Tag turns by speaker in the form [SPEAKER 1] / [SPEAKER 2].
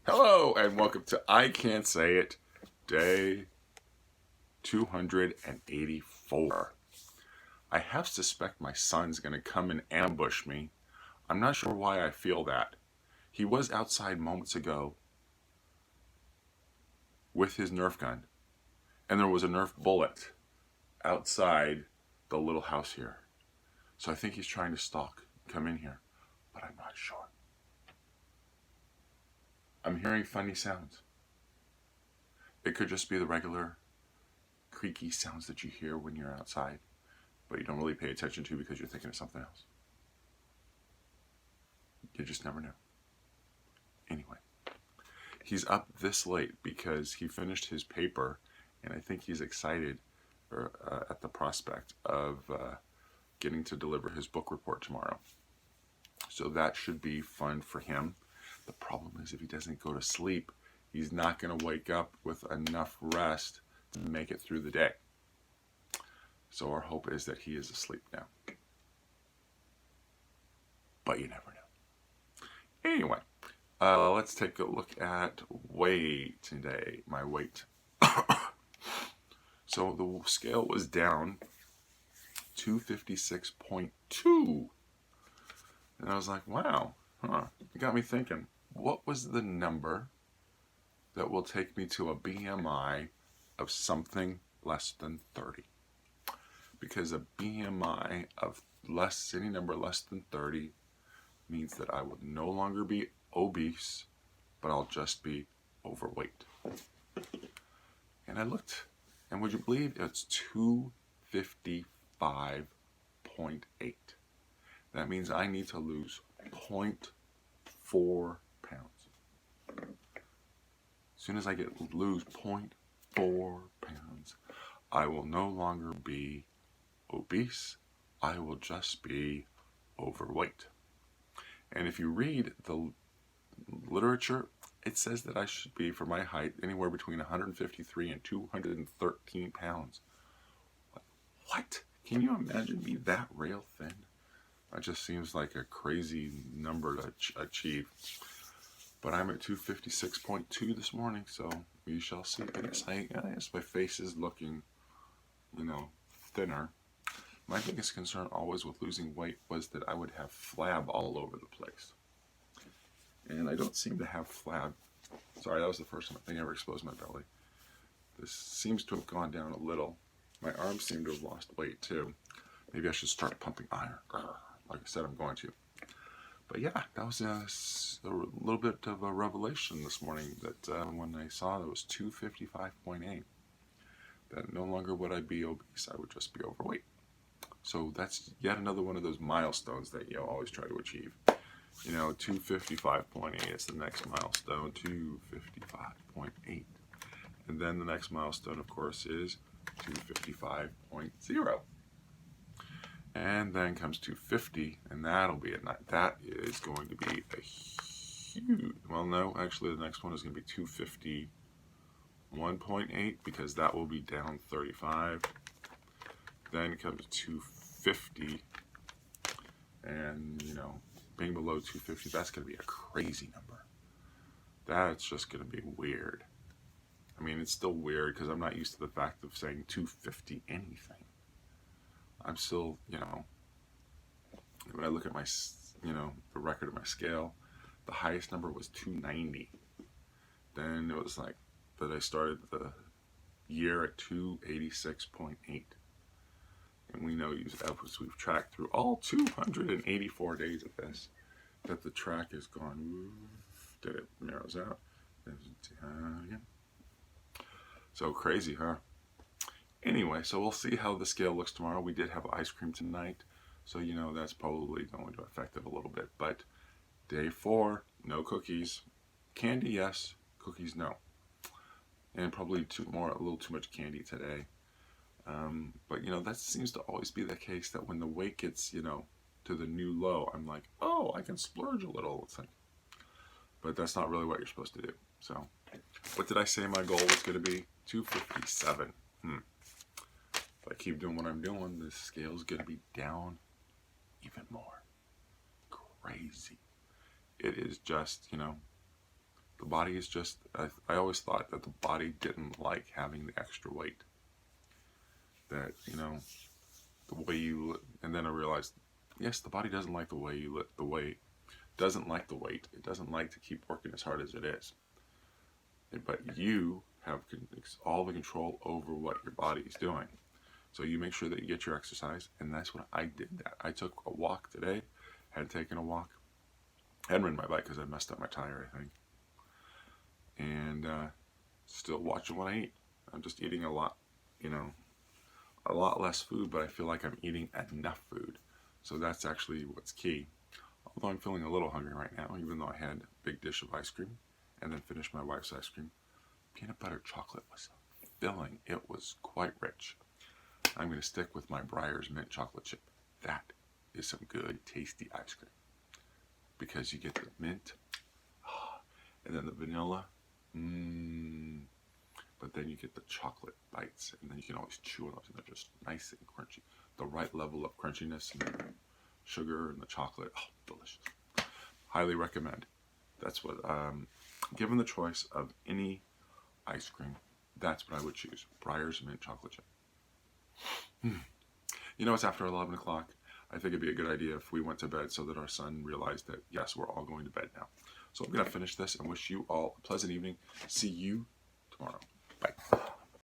[SPEAKER 1] Hello and welcome to I Can't Say It, day 284. I have suspect my son's going to come and ambush me. I'm not sure why I feel that. He was outside moments ago with his Nerf gun, and there was a Nerf bullet outside the little house here. So I think he's trying to come in here, but I'm not sure. I'm hearing funny sounds. It could just be the regular creaky sounds that you hear when you're outside, but you don't really pay attention to because you're thinking of something else. You just never know. Anyway, he's up this late because he finished his paper, and I think he's excited at the prospect of getting to deliver his book report tomorrow. So that should be fun for him. The problem is if he doesn't go to sleep, he's not going to wake up with enough rest to make it through the day. So our hope is that he is asleep now. But you never know. Anyway, let's take a look at weight today. My weight. So the scale was down 256.2. And I was like, wow, It got me thinking, what was the number that will take me to a BMI of something less than 30? Because a BMI of any number less than 30 means that I will no longer be obese, but I'll just be overweight. And I looked, and would you believe it's 255.8. That means I need to lose 0.4 pounds. As soon as I lose 0.4 pounds, I will no longer be obese. I will just be overweight. And if you read the literature, it says that I should be, for my height, anywhere between 153 and 213 pounds. What? Can you imagine me that rail thin? That just seems like a crazy number to achieve. But I'm at 256.2 this morning, so we shall see. I guess my face is looking, thinner. My biggest concern always with losing weight was that I would have flab all over the place. And I don't seem to have flab. Sorry, that was the first time I think I ever exposed my belly. This seems to have gone down a little. My arms seem to have lost weight too. Maybe I should start pumping iron. Like I said, I'm going to. But yeah, that was a little bit of a revelation this morning that when I saw that it was 255.8, that no longer would I be obese, I would just be overweight. So that's yet another one of those milestones that you always try to achieve. 255.8 is the next milestone, 255.8. And then the next milestone, of course, is 255.0. And then comes 250, and that'll be at night. That is going to be a huge, well, no, actually the next one is going to be 251.8 because that will be down 35. Then comes 250, and, being below 250, that's going to be a crazy number. That's just going to be weird. I mean, it's still weird because I'm not used to the fact of saying 250 anything. I'm still, when I look at my, the record of my scale, the highest number was 290. Then it was like that I started the year at 286.8. And we know, as we've tracked through all 284 days of this, that the track has gone, that it narrows out. Again. So crazy, huh? Anyway, so we'll see how the scale looks tomorrow. We did have ice cream tonight, so that's probably going to affect it a little bit. But day 4, no cookies. Candy, yes. Cookies, no. And probably a little too much candy today. But that seems to always be the case, that when the weight gets, to the new low, I'm like, oh, I can splurge a little. But that's not really what you're supposed to do. So, what did I say my goal was going to be? 257. If I keep doing what I'm doing, the scale's going to be down even more. Crazy. It is just, the body is just, I always thought that the body didn't like having the extra weight. That, you know, the way you, and then I realized, yes, the body doesn't like the way you lift the weight, doesn't like the weight. It doesn't like to keep working as hard as it is. But you have all the control over what your body is doing. So you make sure that you get your exercise, and that's what I did. That I took a walk today, had taken a walk, hadn't ridden my bike because I messed up my tire, I think, and still watching what I eat. I'm just eating a lot, you know, a lot less food, but I feel like I'm eating enough food. So that's actually what's key. Although I'm feeling a little hungry right now, even though I had a big dish of ice cream and then finished my wife's ice cream. Peanut butter chocolate was filling. It was quite rich. I'm going to stick with my Breyers mint chocolate chip. That is some good, tasty ice cream. Because you get the mint, and then the vanilla, but then you get the chocolate bites, and then you can always chew on those, and they're just nice and crunchy. The right level of crunchiness, and the sugar and the chocolate, delicious. Highly recommend. That's what, given the choice of any ice cream, that's what I would choose. Breyers mint chocolate chip. You know, it's after 11 o'clock. I think it'd be a good idea if we went to bed so that our son realized that, yes, we're all going to bed now. So I'm going to finish this and wish you all a pleasant evening. See you tomorrow. Bye.